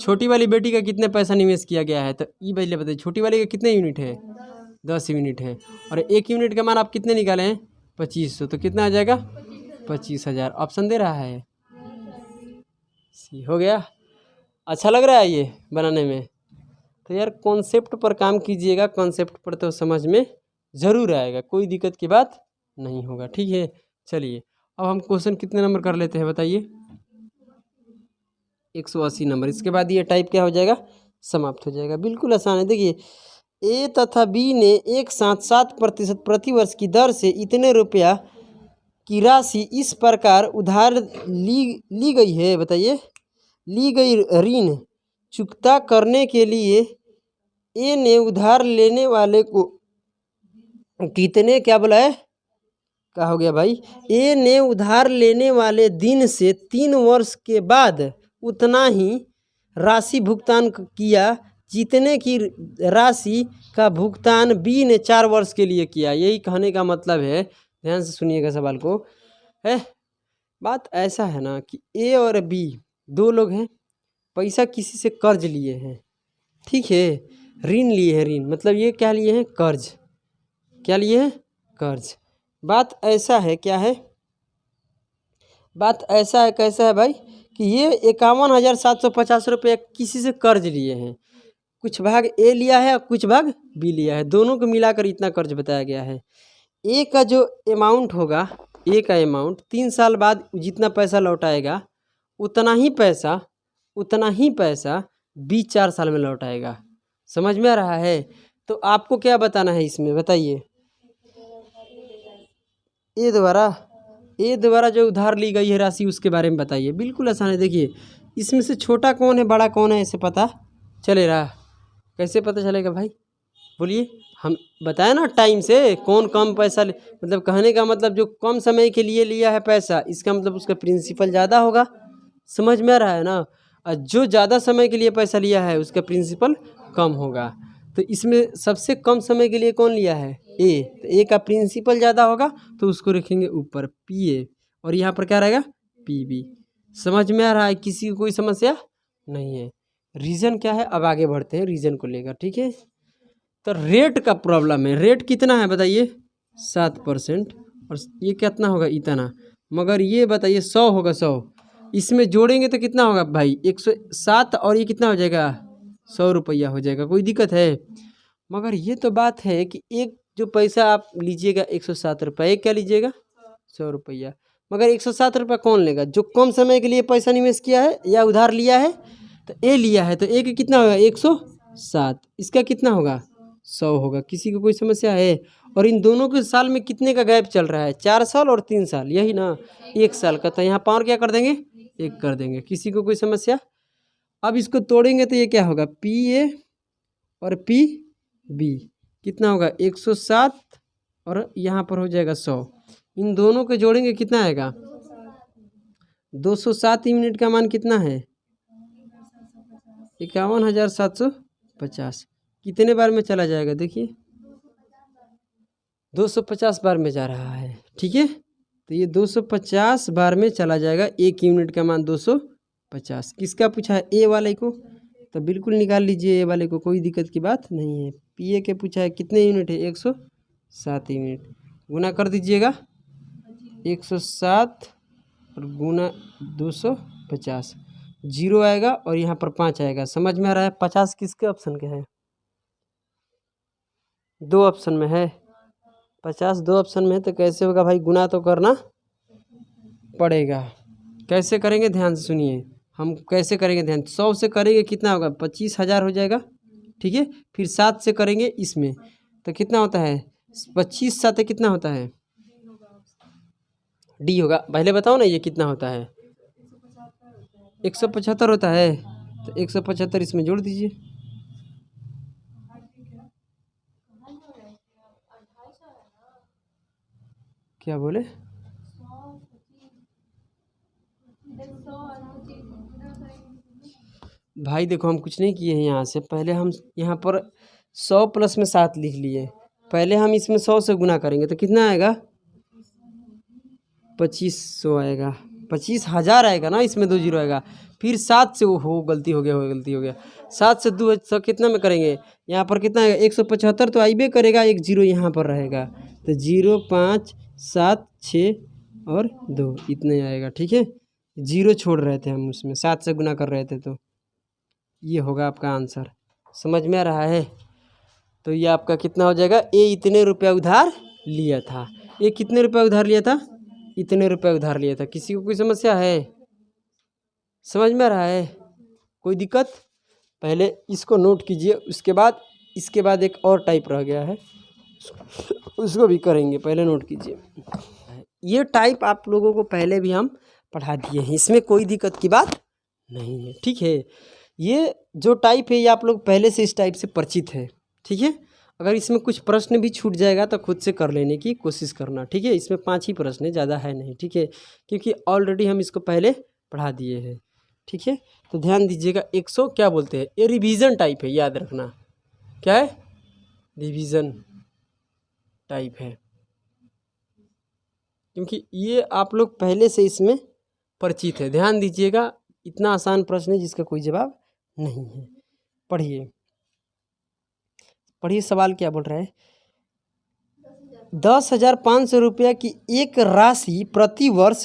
छोटी वाली बेटी का कितने पैसा निवेश किया गया है? तो ये पहले बताइए, छोटी वाली का कितने यूनिट है? 10 यूनिट है। और 1 यूनिट का मान आप कितने निकाले हैं? 2500। तो कितना आ जाएगा? 25,000। ऑप्शन दे रहा है, सी हो गया। अच्छा लग रहा है ये बनाने में? तो यार कॉन्सेप्ट पर काम कीजिएगा, कॉन्सेप्ट पर तो समझ में ज़रूर आएगा, कोई दिक्कत की बात नहीं होगा, ठीक है। चलिए, अब हम क्वेश्चन कितने नंबर कर लेते हैं बताइए? 180 नंबर। इसके बाद ये टाइप क्या हो जाएगा? समाप्त हो जाएगा। बिल्कुल आसान है। देखिए, ए तथा बी ने एक साथ 7% प्रतिवर्ष की दर से इतने रुपया की राशि इस प्रकार उधार ली गई है। बताइए, ली गई ऋण चुकता करने के लिए ए ने उधार लेने वाले को कितने, क्या बोला है? क्या हो गया भाई? ए ने उधार लेने वाले दिन से 3 वर्ष के बाद उतना ही राशि भुगतान किया जितने की राशि का भुगतान बी ने 4 वर्ष के लिए किया। यही कहने का मतलब है, ध्यान से सुनिएगा सवाल को। है बात ऐसा है ना कि ए और बी 2 लोग हैं, पैसा किसी से कर्ज लिए हैं, ठीक है। ऋण लिए हैं, ऋण मतलब ये क्या लिए हैं? कर्ज। क्या लिए हैं? कर्ज। बात ऐसा है, क्या है? बात ऐसा है, कैसा है भाई, कि ये 51,750 रुपये किसी से कर्ज लिए हैं। कुछ भाग ए लिया है और कुछ भाग बी लिया है, दोनों को मिलाकर इतना कर्ज बताया गया है। ए का जो अमाउंट होगा ए का अमाउंट 3 साल बाद जितना पैसा लौटाएगा उतना ही पैसा बी 4 साल में लौटाएगा। समझ में आ रहा है? तो आपको क्या बताना है इसमें, बताइए। ए द्वारा जो उधार ली गई है राशि उसके बारे में बताइए। बिल्कुल आसान है। देखिए इसमें से छोटा कौन है बड़ा कौन है ऐसे पता चले रहा? कैसे पता चलेगा भाई, बोलिए। हम बताए ना टाइम से कौन कम पैसा मतलब कहने का मतलब जो कम समय के लिए लिया है पैसा, इसका मतलब उसका प्रिंसिपल ज़्यादा होगा। समझ में आ रहा है ना? और जो ज़्यादा समय के लिए पैसा लिया है उसका प्रिंसिपल कम होगा। तो इसमें सबसे कम समय के लिए कौन लिया है? ए। तो ए का प्रिंसिपल ज़्यादा होगा तो उसको रखेंगे ऊपर पी ए, और यहाँ पर क्या रहेगा? P B. समझ में आ रहा है? किसी को कोई समस्या नहीं है। रीज़न क्या है, अब आगे बढ़ते हैं रीज़न को लेकर। ठीक है, तो रेट का प्रॉब्लम है। रेट कितना है बताइए? 7%। और ये कितना होगा? इतना। मगर ये बताइए 100 होगा 100, इसमें जोड़ेंगे तो कितना होगा भाई? 107, और ये कितना हो जाएगा? 100 रुपया हो जाएगा। कोई दिक्कत है? मगर ये तो बात है कि एक जो पैसा आप लीजिएगा 107 रुपये, क्या लीजिएगा? 100 रुपया। मगर 107 रुपये कौन लेगा? जो कम समय के लिए पैसा निवेश किया है या उधार लिया है। तो ए लिया है तो ए का कितना होगा? 107। इसका कितना होगा? 100 होगा। किसी को कोई समस्या है? और इन दोनों के साल में कितने का गैप चल रहा है? 4 साल और 3 साल, यही ना? 1 साल का। तो यहाँ पावर क्या कर देंगे? 1 कर देंगे। किसी को कोई समस्या? अब इसको तोड़ेंगे तो ये क्या होगा? पी ए और पी बी कितना होगा? 107, और यहाँ पर हो जाएगा 100। इन दोनों को जोड़ेंगे कितना आएगा? 207 यूनिट का मान कितना है? 51,750। कितने बार में चला जाएगा? देखिए 250 बार में जा रहा है। ठीक है, तो ये 250 बार में चला जाएगा। 1 यूनिट का मान 250। किसका पूछा है? ए वाले को। तो बिल्कुल निकाल लीजिए ए वाले को, कोई दिक्कत की बात नहीं है। पी ए के पूछा है कितने यूनिट है? 107 यूनिट। गुना कर दीजिएगा 107 और गुना 250, 0 आएगा और यहाँ पर 5 आएगा। समझ में आ रहा है? 50 किसके ऑप्शन के है? 2 ऑप्शन में है। 50 2 ऑप्शन में है, तो कैसे होगा भाई? गुना तो करना पड़ेगा। कैसे करेंगे ध्यान से सुनिए। हम कैसे करेंगे ध्यान? 100 से करेंगे कितना होगा? 25,000 हो जाएगा। ठीक है, फिर 7 से करेंगे इसमें तो कितना होता है? 25 7 कितना होता है? डी होगा। पहले बताओ ना ये कितना होता है? 175 होता है। तो 175 इसमें जोड़ दीजिए। क्या बोले? भाई देखो हम कुछ नहीं किए हैं। यहाँ से पहले हम यहाँ पर 100 प्लस में 7 लिख लिए। पहले हम इसमें 100 से गुना करेंगे तो कितना आएगा? 2500 आएगा। 25,000 आएगा ना, इसमें 2 जीरो आएगा। फिर 7 से गलती हो गया 7 से 2 कितना में करेंगे? यहाँ पर कितना आएगा? 175 तो आइबे करेगा, 1 जीरो यहाँ पर रहेगा। तो 0 5 7 6 और 2 इतने आएगा। ठीक है, 0 छोड़ रहे थे हम, उसमें 7 से गुना कर रहे थे। तो ये होगा आपका आंसर। समझ में आ रहा है? तो ये आपका कितना हो जाएगा? ए इतने रुपया उधार लिया था। ये कितने रुपया उधार लिया था? इतने रुपये उधार लिया था। किसी को कोई समस्या है? समझ में आ रहा है? कोई दिक्कत? पहले इसको नोट कीजिए, इसके बाद एक और टाइप रह गया है, उसको भी करेंगे। पहले नोट कीजिए। ये टाइप आप लोगों को पहले भी हम पढ़ा दिए हैं, इसमें कोई दिक्कत की बात नहीं है। ठीक है, ये जो टाइप है ये आप लोग पहले से इस टाइप से परिचित है। ठीक है, अगर इसमें कुछ प्रश्न भी छूट जाएगा तो खुद से कर लेने की कोशिश करना। ठीक है, इसमें 5 ही प्रश्न है, ज़्यादा है नहीं। ठीक है, क्योंकि ऑलरेडी हम इसको पहले पढ़ा दिए हैं। ठीक है, तो ध्यान दीजिएगा। 100 क्या बोलते हैं? ये रिवीजन टाइप है, याद रखना। क्या है? रिवीजन टाइप है, क्योंकि ये आप लोग पहले से इसमें परिचित है। ध्यान दीजिएगा, इतना आसान प्रश्न है जिसका कोई जवाब नहीं है। पढ़िए सवाल क्या बोल रहा है? 10,500 रुपया की एक राशि प्रति वर्ष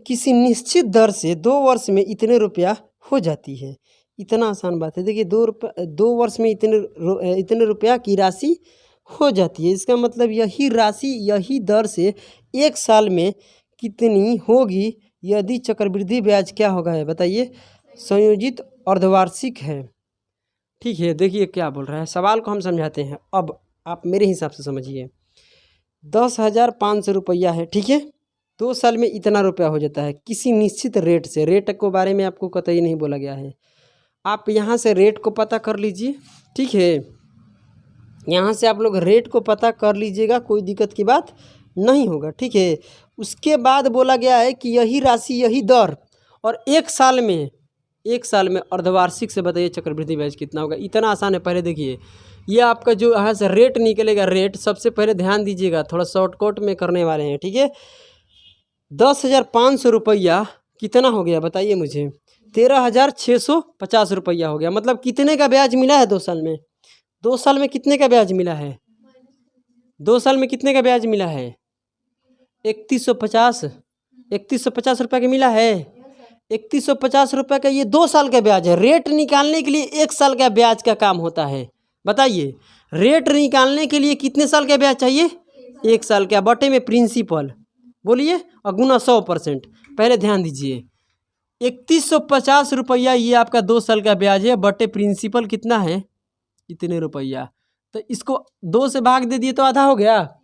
किसी निश्चित दर से 2 वर्ष में इतने रुपया हो जाती है। इतना आसान बात है। देखिए 2 वर्ष में इतने रुपया की राशि हो जाती है। इसका मतलब यही राशि यही दर से 1 साल में कितनी होगी यदि चक्रवृद्धि ब्याज क्या होगा है बताइए, संयोजित अर्धवार्षिक है। ठीक है, देखिए क्या बोल रहा है, सवाल को हम समझाते हैं। अब आप मेरे हिसाब से समझिए, 10,500 रुपया है, ठीक है, 2 साल में इतना रुपया हो जाता है किसी निश्चित रेट से। रेट के बारे में आपको कतई नहीं बोला गया है, आप यहाँ से रेट को पता कर लीजिए। ठीक है, यहाँ से आप लोग रेट को पता कर लीजिएगा, कोई दिक्कत की बात नहीं होगा। ठीक है, उसके बाद बोला गया है कि यही राशि यही दर, और एक साल में अर्धवार्षिक से बताइए चक्रवृद्धि ब्याज कितना होगा। इतना आसान है। पहले देखिए, ये आपका जो यहाँ से रेट निकलेगा, रेट सबसे पहले ध्यान दीजिएगा, थोड़ा शॉर्टकट में करने वाले हैं। ठीक है, 10,500 रुपया कितना हो गया बताइए मुझे, 13,650 रुपया हो गया। मतलब कितने का ब्याज मिला है 2 साल में? 2 साल में कितने का ब्याज मिला है? 2 साल में कितने का ब्याज मिला है? 3150 रुपये का मिला है। 3150 रुपये का ये 2 साल का ब्याज है। रेट निकालने के लिए 1 साल का ब्याज का काम होता है। बताइए, रेट निकालने के लिए कितने साल का ब्याज चाहिए? 1 साल का, बटे में प्रिंसिपल बोलिए और गुना 100%। पहले ध्यान दीजिए, 3150 रुपया ये आपका 2 साल का ब्याज है, बटे प्रिंसिपल कितना है, इतने रुपया। तो इसको 2 से भाग दे दिए तो आधा हो गया।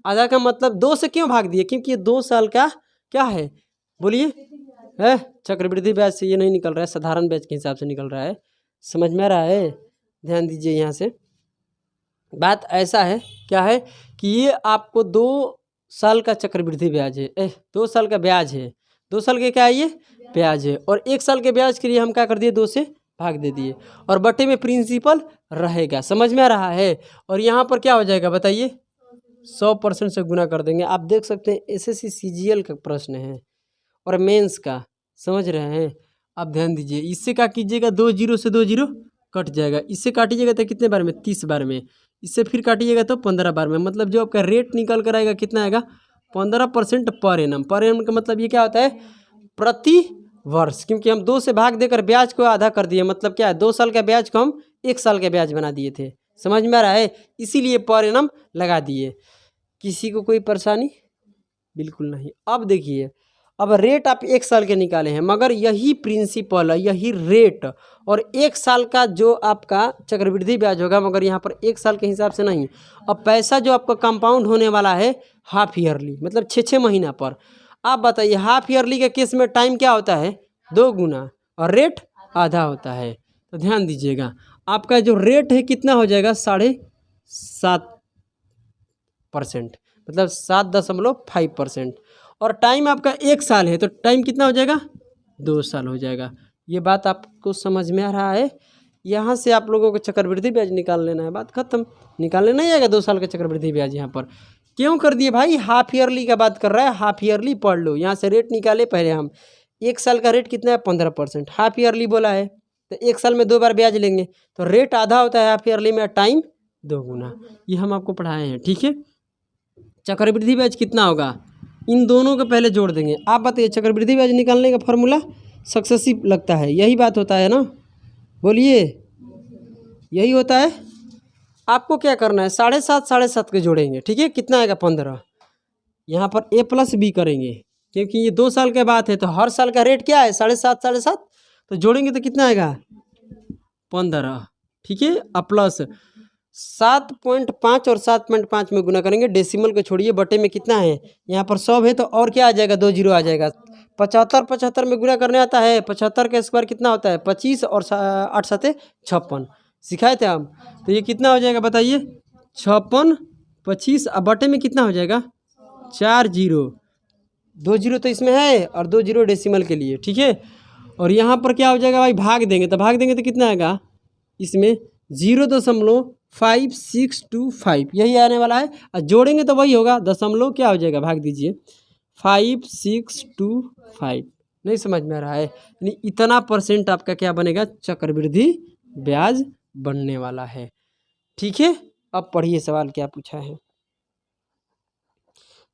आधा का मतलब 2 से क्यों भाग दिए? क्योंकि ये 2 साल का क्या है बोलिए, है चक्रवृद्धि ब्याज से ये नहीं निकल रहा है, साधारण ब्याज के हिसाब से निकल रहा है। समझ में आ रहा है? ध्यान दीजिए, यहाँ से बात ऐसा है, क्या है कि ये आपको 2 साल का चक्रवृद्धि ब्याज है, 2 साल का ब्याज है। 2 साल के क्या है ये ब्याज है, और 1 साल के ब्याज के लिए हम क्या कर दिए, 2 से भाग दे दिए, और बटे में प्रिंसिपल रहेगा। समझ में आ रहा है? और यहाँ पर क्या हो जाएगा बताइए, 100% से गुना कर देंगे। आप देख सकते हैं एसएससी सीजीएल का प्रश्न है और मेंस का, समझ रहे हैं? आप ध्यान दीजिए, इससे क्या कीजिएगा, 2 जीरो से 2 जीरो कट जाएगा, इससे काटिएगा तो कितने बार में, 30 बार में, इससे फिर काटिएगा तो 15 बार में। मतलब जो आपका रेट निकल कर आएगा कितना आएगा, 15% पर एनम। पर एनम का मतलब ये क्या होता है, प्रति वर्ष। क्योंकि हम 2 से भाग देकर ब्याज को आधा कर दिए, मतलब क्या है, 2 साल का ब्याज को हम 1 साल का ब्याज बना दिए थे। समझ में आ रहा है? इसीलिए पर एनम लगा दिए। किसी को कोई परेशानी? बिल्कुल नहीं। अब देखिए, अब रेट आप 1 साल के निकाले हैं, मगर यही प्रिंसिपल, यही रेट और 1 साल का जो आपका चक्रवृद्धि ब्याज होगा, मगर यहाँ पर 1 साल के हिसाब से नहीं। अब पैसा जो आपका कंपाउंड होने वाला है हाफ ईयरली, मतलब 6 महीना पर। आप बताइए, हाफ ईयरली के केस में टाइम क्या होता है, 2 गुना, और रेट आधा होता है। तो ध्यान दीजिएगा, आपका जो रेट है कितना हो जाएगा, 7.5%, मतलब 7.5%, और टाइम आपका 1 साल है, तो टाइम कितना हो जाएगा, 2 साल हो जाएगा। ये बात आपको समझ में आ रहा है? यहाँ से आप लोगों को चक्रवृद्धि ब्याज निकाल लेना है, बात खत्म। निकालने नहीं आएगा 2 साल का चक्रवृद्धि ब्याज। यहाँ पर क्यों कर दिए भाई, हाफ ईयरली का बात कर रहा है, हाफ ईयरली पढ़ लो। यहाँ से रेट निकाले पहले हम, 1 साल का रेट कितना है, 15%, हाफ ईयरली बोला है तो 1 साल में 2 बार ब्याज लेंगे, तो रेट आधा होता है हाफ ईयरली में, टाइम 2 गुना। ये हम आपको पढ़ाए हैं। ठीक है, चक्रवृद्धि ब्याज कितना होगा, इन दोनों को पहले जोड़ देंगे। आप बताइए, चक्रवृद्धि ब्याज निकालने का फॉर्मूला सक्सेसिव लगता है, यही बात होता है ना, बोलिए यही होता है। आपको क्या करना है, 7.5 के जोड़ेंगे। ठीक है, कितना आएगा, 15। यहाँ पर a प्लस बी करेंगे, क्योंकि ये 2 साल की बात है, तो हर साल का रेट क्या है, 7.5, तो जोड़ेंगे तो कितना आएगा, 15। ठीक है, अब प्लस 7.5 और 7.5 में गुना करेंगे, डेसिमल को छोड़िए, बटे में कितना है, यहाँ पर 100 है, तो और क्या आ जाएगा, 2 जीरो आ जाएगा। 75 में गुना करने आता है, 75 का स्क्वायर कितना होता है, 25, और 8 7 56 सिखाए थे हम। तो ये कितना हो जाएगा बताइए, 56, 25, अब बटे में कितना हो जाएगा, 4 जीरो, 2 जीरो तो इसमें है और 2 जीरो डेसिमल के लिए। ठीक है, और यहाँ पर क्या हो जाएगा भाई, भाग देंगे तो कितना आएगा, इसमें 0.5625 यही आने वाला है, और जोड़ेंगे तो वही होगा, दशमलव क्या हो जाएगा, भाग दीजिए, 5625। नहीं समझ में आ रहा है? यानी इतना % आपका क्या बनेगा, चक्रवृद्धि ब्याज बनने वाला है। ठीक है, अब पढ़िए सवाल क्या पूछा है।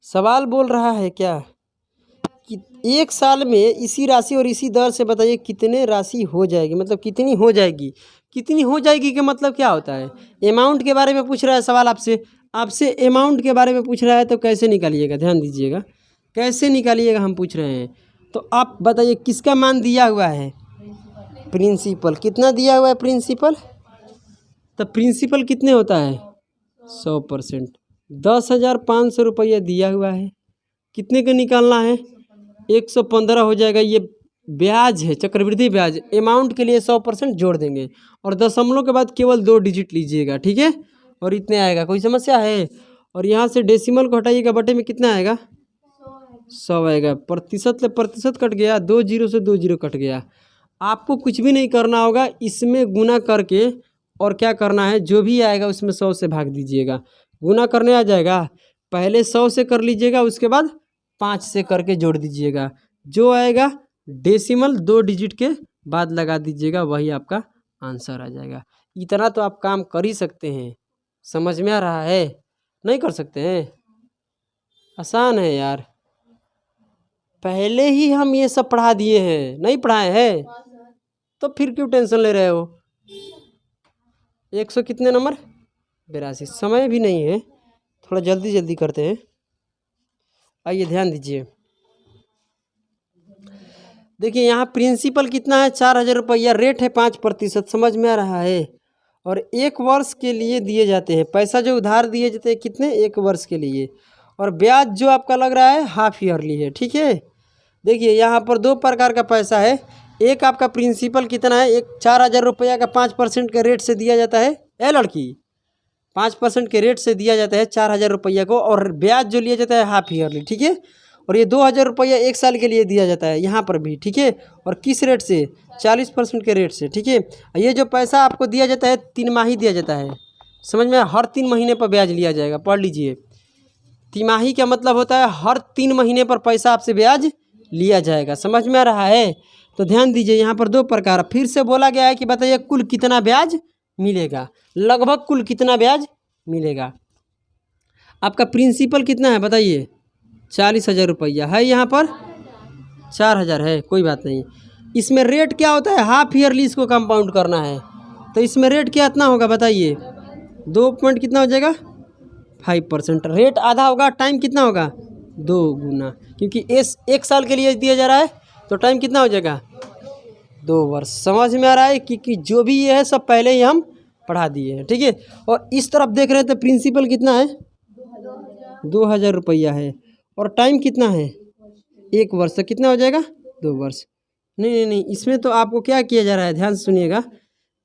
सवाल बोल रहा है क्या कि 1 साल में इसी राशि और इसी दर से बताइए कितने राशि हो जाएगी, मतलब कितनी हो जाएगी। कितनी हो जाएगी का मतलब क्या होता है, अमाउंट के बारे में पूछ रहा है सवाल आपसे। अमाउंट के बारे में पूछ रहा है, तो कैसे निकालिएगा, ध्यान दीजिएगा। कैसे निकालिएगा हम पूछ रहे हैं। तो आप बताइए किसका मान दिया हुआ है, प्रिंसिपल। कितना दिया हुआ है प्रिंसिपल, तो प्रिंसिपल कितने होता है 100%। 10,500 रुपया दिया हुआ है, कितने का निकालना है 115 हो जाएगा। ये ब्याज है, चक्रवृद्धि ब्याज। अमाउंट के लिए 100% जोड़ देंगे और दशमलव के बाद केवल 2 डिजिट लीजिएगा, ठीक है। और इतने आएगा, कोई समस्या है। और यहाँ से डेसिमल को हटाइएगा, बटे में कितना आएगा 100 आएगा। प्रतिशत से प्रतिशत कट गया, 2 जीरो से 2 जीरो कट गया। आपको कुछ भी नहीं करना होगा, इसमें गुना करके और क्या करना है, जो भी आएगा उसमें 100 से भाग दीजिएगा। गुना करने आ जाएगा, पहले 100 से कर लीजिएगा, उसके बाद 5 से करके जोड़ दीजिएगा। जो आएगा डेसिमल 2 डिजिट के बाद लगा दीजिएगा, वही आपका आंसर आ जाएगा। इतना तो आप काम कर ही सकते हैं। समझ में आ रहा है, नहीं कर सकते हैं? आसान है यार, पहले ही हम ये सब पढ़ा दिए हैं, नहीं पढ़ाए हैं तो फिर क्यों टेंशन ले रहे हो। 100 कितने नंबर 82। समय भी नहीं है, थोड़ा जल्दी जल्दी करते हैं। आइए ध्यान दीजिए, देखिए यहाँ प्रिंसिपल कितना है 4,000 रुपया, रेट है 5%। समझ में आ रहा है। और 1 वर्ष के लिए दिए जाते हैं पैसा, जो उधार दिए जाते हैं कितने 1 वर्ष के लिए। और ब्याज जो आपका लग रहा है हाफ ईयरली है, ठीक है। देखिए यहाँ पर 2 प्रकार का पैसा है। एक आपका प्रिंसिपल कितना है, एक 4,000 रुपया का 5% के रेट से दिया जाता है। लड़की 5% के रेट से दिया जाता है 4,000 रुपया को, और ब्याज जो लिया जाता है हाफ ईयरली, ठीक है। और ये 2,000 रुपया 1 साल के लिए दिया जाता है यहाँ पर भी, ठीक है। और किस रेट से 40% के रेट से, ठीक है। ये जो पैसा आपको दिया जाता है 3 माही दिया जाता है, समझ में। हर 3 महीने पर ब्याज लिया जाएगा, पढ़ लीजिए। तिमाही का मतलब होता है हर 3 महीने पर पैसा आपसे ब्याज लिया जाएगा। समझ में आ रहा है। तो ध्यान दीजिए, यहाँ पर 2 प्रकार फिर से बोला गया है कि बताइए कुल कितना ब्याज मिलेगा, लगभग कुल कितना ब्याज मिलेगा। आपका प्रिंसिपल कितना है बताइए, 40,000 रुपया है, यहाँ पर 4,000 है, कोई बात नहीं। इसमें रेट क्या होता है, हाफ ईयरली इसको कंपाउंड करना है। तो इसमें रेट क्या इतना होगा बताइए, 2 पॉइंट कितना हो जाएगा 5%। रेट आधा होगा, टाइम कितना होगा 2 गुना, क्योंकि 1 साल के लिए दिया जा रहा है तो टाइम कितना हो जाएगा 2 वर्ष। समझ में आ रहा है कि जो भी ये है सब पहले ही हम पढ़ा दिए हैं, ठीक है। और इस तरफ देख रहे हैं तो प्रिंसिपल कितना है 2,000 रुपया है, और टाइम कितना है 1 वर्ष। तो कितना हो जाएगा 2 वर्ष। नहीं, इसमें तो आपको क्या किया जा रहा है, ध्यान से सुनिएगा।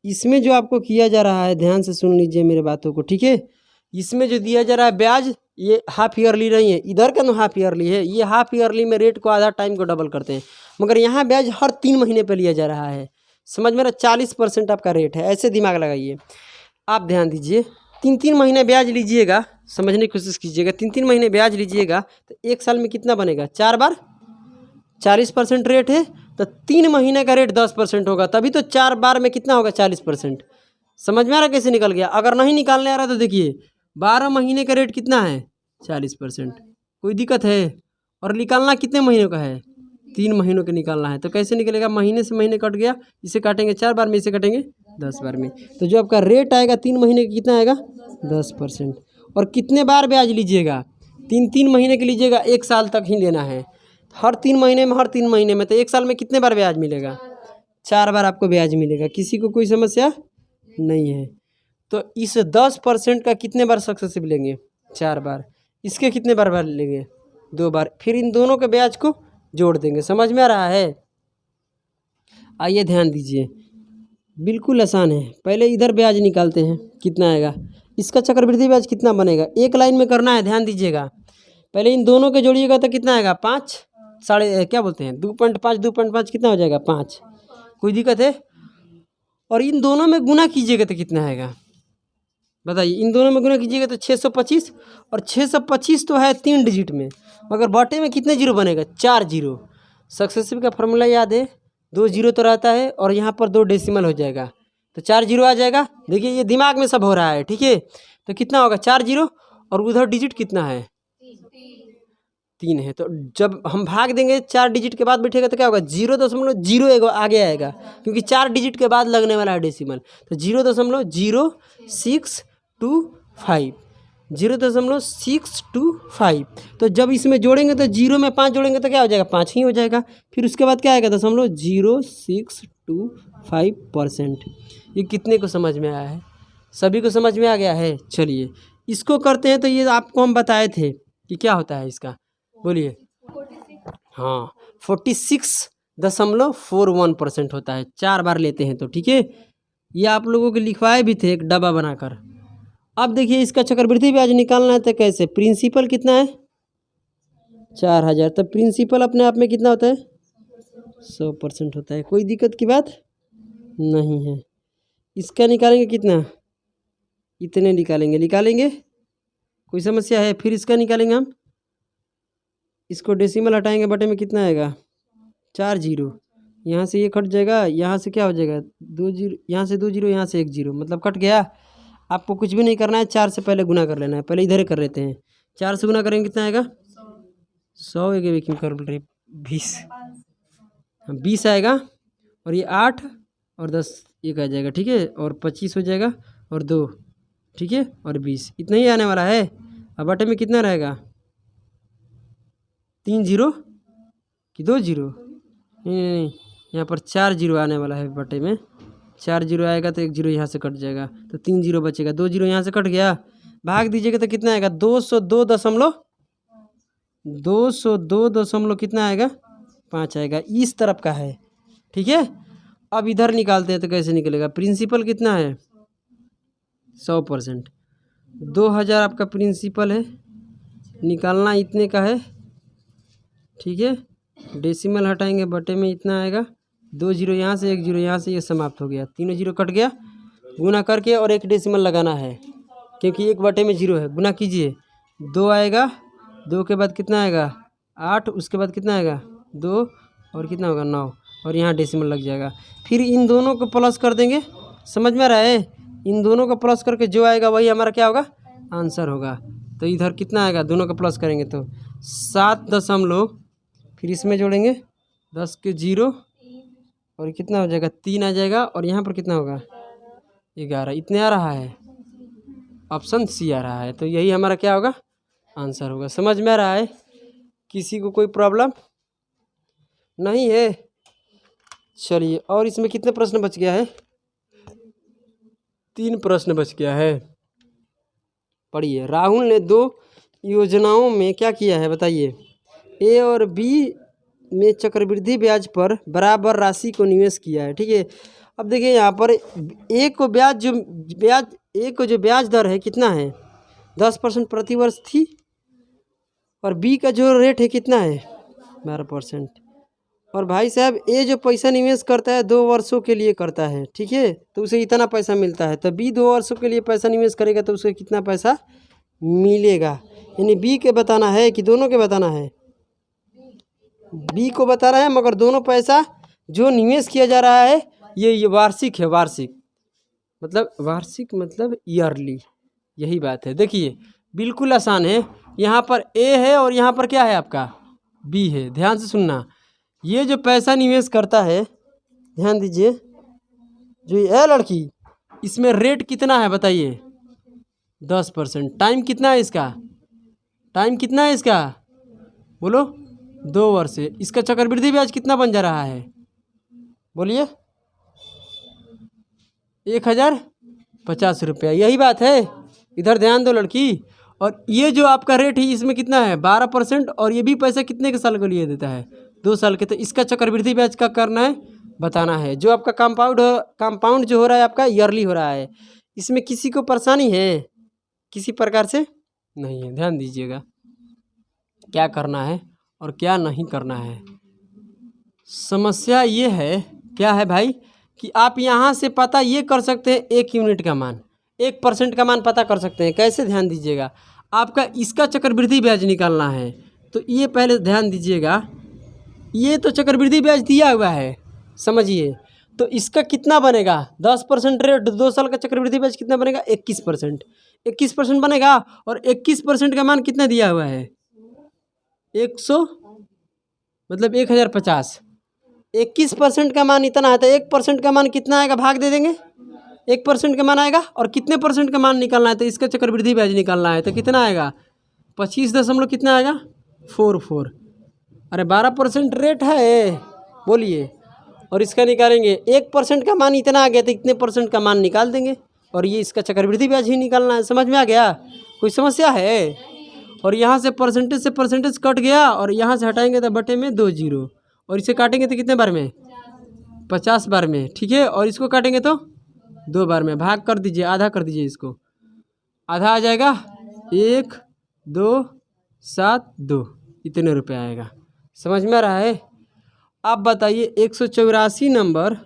इसमें जो आपको किया जा रहा है, ध्यान से सुन लीजिए मेरे बातों को, ठीक है। इसमें जो दिया जा रहा है ब्याज, ये हाफ ईयरली नहीं है, इधर का तो हाफ ईयरली है। ये हाफ ईयरली में रेट को आधा, टाइम को डबल करते हैं, मगर यहाँ ब्याज हर 3 महीने पे लिया जा रहा है। समझ में, 40% आपका रेट है, ऐसे दिमाग लगाइए। आप ध्यान दीजिए, 3-3 महीने ब्याज लीजिएगा, समझने की कोशिश कीजिएगा। 3-3 महीने ब्याज लीजिएगा तो 1 साल में कितना बनेगा, 4 बार 40% रेट है, तो 3 महीने का रेट 10% होगा, तभी तो 4 बार में कितना होगा 40%। समझ में आ रहा कैसे निकल गया। अगर नहीं निकालने आ रहा तो देखिए 12 महीने का रेट कितना है 40%, कोई दिक्कत है। और निकालना कितने महीनों का है 3 महीनों का निकालना है। तो कैसे निकलेगा, महीने से महीने कट गया, इसे काटेंगे 4 बार में, इसे काटेंगे 10 बार में, तो जो आपका रेट आएगा 3 महीने का कितना आएगा 10%। और कितने बार ब्याज लीजिएगा, 3-3 महीने के लीजिएगा, 1 साल तक ही लेना है। हर 3 महीने में, हर 3 महीने में, तो 1 साल में कितने बार ब्याज मिलेगा 4 बार आपको ब्याज मिलेगा। किसी को कोई समस्या नहीं है। तो इस 10% का कितने बार सक्सेसिव लेंगे 4 बार, इसके कितने बार लेंगे 2 बार, फिर इन दोनों के ब्याज को जोड़ देंगे। समझ में आ रहा है। आइए ध्यान दीजिए, बिल्कुल आसान है। पहले इधर ब्याज निकालते हैं, कितना आएगा, इसका चक्रवृद्धि ब्याज कितना बनेगा, एक लाइन में करना है, ध्यान दीजिएगा। पहले इन दोनों के जोड़िएगा तो कितना आएगा 5 साढ़े क्या बोलते हैं 2.5 कितना हो जाएगा 5, कोई दिक्कत है। और इन दोनों में गुना कीजिएगा तो कितना आएगा बताइए, इन दोनों में गुना कीजिएगा तो 625, और 625 तो है 3 डिजिट में, मगर बटे में कितने जीरो बनेगा 4 जीरो। सक्सेसिव का फॉर्मूला याद है, 2 जीरो तो रहता है और यहाँ पर 2 डेसिमल हो जाएगा, तो 4 जीरो आ जाएगा। देखिए ये दिमाग में सब हो रहा है, ठीक है। तो कितना होगा 4 जीरो, और उधर डिजिट कितना है 3 है। तो जब हम भाग देंगे 4 डिजिट के बाद बैठेगा तो क्या होगा 0.0 आगे आएगा, क्योंकि 4 डिजिट के बाद लगने वाला है डेसिमल। तो 0.0625, 0.625। तो जब इसमें जोड़ेंगे तो 0 में 5 जोड़ेंगे तो क्या हो जाएगा, 5 ही हो जाएगा। फिर उसके बाद क्या आएगा, 0.0625%। ये कितने को समझ में आया है, सभी को समझ में आ गया है। चलिए इसको करते हैं। तो ये आपको हम बताए थे कि क्या होता है इसका, बोलिए। हाँ 46.41% होता है, 4 बार लेते हैं तो, ठीक है। ये आप लोगों के लिखवाए भी थे एक डब्बा बनाकर। अब देखिए इसका चक्रवृद्धि ब्याज निकालना है तो कैसे, प्रिंसिपल कितना है 4000, तो प्रिंसिपल अपने आप में कितना होता है 100% होता है, कोई दिक्कत की बात नहीं है। इसका निकालेंगे कितना, इतने निकालेंगे, कोई समस्या है। फिर इसका निकालेंगे हम, इसको डेसिमल हटाएंगे, बटे में कितना आएगा 4 जीरो, यहाँ से ये कट जाएगा, यहाँ से क्या हो जाएगा 2 जीरो, यहाँ से 2 जीरो, यहाँ से 1 जीरो, मतलब कट गया। आपको कुछ भी नहीं करना है, 4 से पहले गुना कर लेना है। पहले इधर कर लेते हैं, 4 से गुना करेंगे कितना आएगा 100, एक कर रहे 20 आएगा, और ये 8 और 10 एक आ जाएगा, ठीक है, और 25 हो जाएगा, और 2, ठीक है, और 20, इतना ही आने वाला है। अब बटे में कितना रहेगा 3 जीरो कि 2 जीरो, नहीं, यहाँ पर 4 जीरो आने वाला है। बटे में 4 जीरो आएगा तो 1 जीरो यहाँ से कट जाएगा, तो 3 जीरो बचेगा, 2 जीरो यहाँ से कट गया, भाग दीजिएगा तो कितना आएगा 202 कितना आएगा 5 आएगा। इस तरफ का है, ठीक है। अब इधर निकालते हैं तो कैसे निकलेगा, प्रिंसिपल कितना है 100%, 2000 आपका प्रिंसिपल है, निकालना इतने का है, ठीक है। डेसिमल हटाएंगे, बटे में इतना आएगा, 2 जीरो यहाँ से, 1 जीरो यहाँ से, ये समाप्त हो गया, तीनों जीरो कट गया। गुना करके और एक डेसिमल लगाना है, क्योंकि 1 बटे में 0 है। गुना कीजिए, 2 आएगा, 2 के बाद कितना आएगा 8, उसके बाद कितना आएगा 2, और कितना होगा 9, और यहाँ डेसिमल लग जाएगा। फिर इन दोनों को प्लस कर देंगे, समझ में आ रहा है, इन दोनों को प्लस करके जो आएगा वही हमारा क्या होगा आंसर होगा। तो इधर कितना आएगा, दोनों का प्लस करेंगे तो 7 फिर इसमें जोड़ेंगे 10 के 0, और कितना हो जाएगा 3 आ जाएगा, और यहाँ पर कितना होगा 11, इतने आ रहा है, ऑप्शन सी आ रहा है। तो यही हमारा क्या होगा आंसर होगा। समझ में आ रहा है, किसी को कोई प्रॉब्लम नहीं है। चलिए, और इसमें कितने प्रश्न बच गया है, 3 प्रश्न बच गया है। पढ़िए, राहुल ने 2 योजनाओं में क्या किया है बताइए, ए और बी में चक्रवृद्धि ब्याज पर बराबर राशि को निवेश किया है, ठीक है। अब देखिए यहाँ पर ए को जो ब्याज दर है कितना है 10% प्रति वर्ष थी, और बी का जो रेट है कितना है 12%। और भाई साहब ए जो पैसा निवेश करता है 2 वर्षों के लिए करता है, ठीक है, तो उसे इतना पैसा मिलता है। तो बी 2 वर्षों के लिए पैसा निवेश करेगा तो उसे कितना पैसा मिलेगा, यानी बी के बताना है कि दोनों के बताना है, बी को बता रहा है, मगर दोनों पैसा जो निवेश किया जा रहा है ये वार्षिक है, वार्षिक मतलब ईयरली, यही बात है। देखिए बिल्कुल आसान है, यहाँ पर ए है और यहाँ पर क्या है आपका बी है। ध्यान से सुनना, ये जो पैसा निवेश करता है, ध्यान दीजिए, जो ये लड़की, इसमें रेट कितना है बताइए 10%। टाइम कितना है इसका, बोलो 2 वर्ष है। इसका चक्रवृद्धि ब्याज कितना बन जा रहा है बोलिए 1050 रुपया, यही बात है। इधर ध्यान दो लड़की, और ये जो आपका रेट है इसमें कितना है 12%, और ये भी पैसा कितने के साल के लिए देता है 2 साल के। तो इसका चक्रवृद्धि ब्याज का करना है, बताना है। जो आपका कंपाउंड जो हो रहा है आपका ईयरली हो रहा है। इसमें किसी को परेशानी है किसी प्रकार से नहीं है। ध्यान दीजिएगा क्या करना है और क्या नहीं करना है। समस्या ये है, क्या है भाई, कि आप यहाँ से पता ये कर सकते हैं 1 यूनिट का मान, 1% का मान पता कर सकते हैं। कैसे, ध्यान दीजिएगा, आपका इसका चक्रवृद्धि ब्याज निकालना है। तो ये पहले ध्यान दीजिएगा, ये तो चक्रवृद्धि ब्याज दिया हुआ है, समझिए। तो इसका कितना बनेगा 10% रेट, 2 साल का चक्रवृद्धि ब्याज कितना बनेगा 21% बनेगा। और 21% का मान कितना दिया हुआ है 100 मतलब 1050। 21% का मान इतना है, तो 1% का मान कितना आएगा भाग दे देंगे 1% का मान आएगा और कितने परसेंट का मान निकालना है, तो इसका चक्रवृद्धि ब्याज निकालना है, तो कितना आएगा 25 दशमलव कितना आएगा 44। अरे 12% रेट है, बोलिए, और इसका निकालेंगे 1% का मान इतना आ गया तो इतने परसेंट का मान निकाल देंगे, और ये इसका चक्रवृद्धि ब्याज ही निकालना है। समझ में आ गया? कोई समस्या है? और यहाँ से परसेंटेज कट गया और यहाँ से हटाएंगे तो बटे में 2 जीरो, और इसे काटेंगे तो कितने बार में 50 बार में, ठीक है। और इसको काटेंगे तो 2 बार में, भाग कर दीजिए, आधा कर दीजिए, इसको आधा आ जाएगा 1 2 7 2, इतने रुपये आएगा। समझ में आ रहा है? आप बताइए 184 नंबर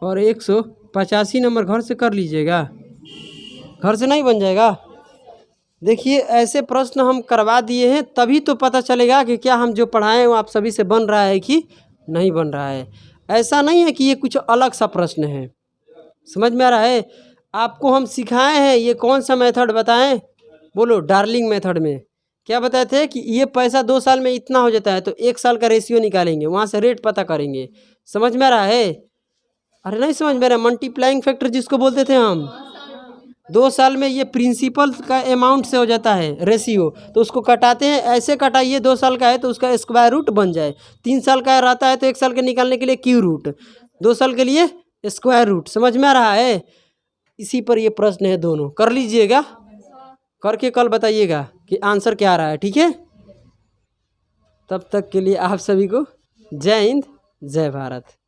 और 185 नंबर घर से कर लीजिएगा, घर से नहीं बन जाएगा? देखिए ऐसे प्रश्न हम करवा दिए हैं, तभी तो पता चलेगा कि क्या हम जो पढ़ाएं वो आप सभी से बन रहा है कि नहीं बन रहा है। ऐसा नहीं है कि ये कुछ अलग सा प्रश्न है। समझ में आ रहा है? आपको हम सिखाए हैं, ये कौन सा मेथड बताएं? बोलो। डार्लिंग मेथड में क्या बताए थे कि ये पैसा 2 साल में इतना हो जाता है, तो 1 साल का रेशियो निकालेंगे, वहाँ से रेट पता करेंगे। समझ में आ रहा है? अरे नहीं समझ में आ रहा? मल्टीप्लाइंग फैक्टर जिसको बोलते थे हम, 2 साल में ये प्रिंसिपल का अमाउंट से हो जाता है रेशियो, तो उसको कटाते हैं, ऐसे कटाइए 2 साल का है तो उसका स्क्वायर रूट बन जाए, 3 साल का रहता है तो 1 साल के निकालने के लिए क्यू रूट, 2 साल के लिए स्क्वायर रूट। समझ में आ रहा है? इसी पर ये प्रश्न है, दोनों कर लीजिएगा, करके कल बताइएगा कि आंसर क्या आ रहा है, ठीक है। तब तक के लिए आप सभी को जय हिंद, जय भारत।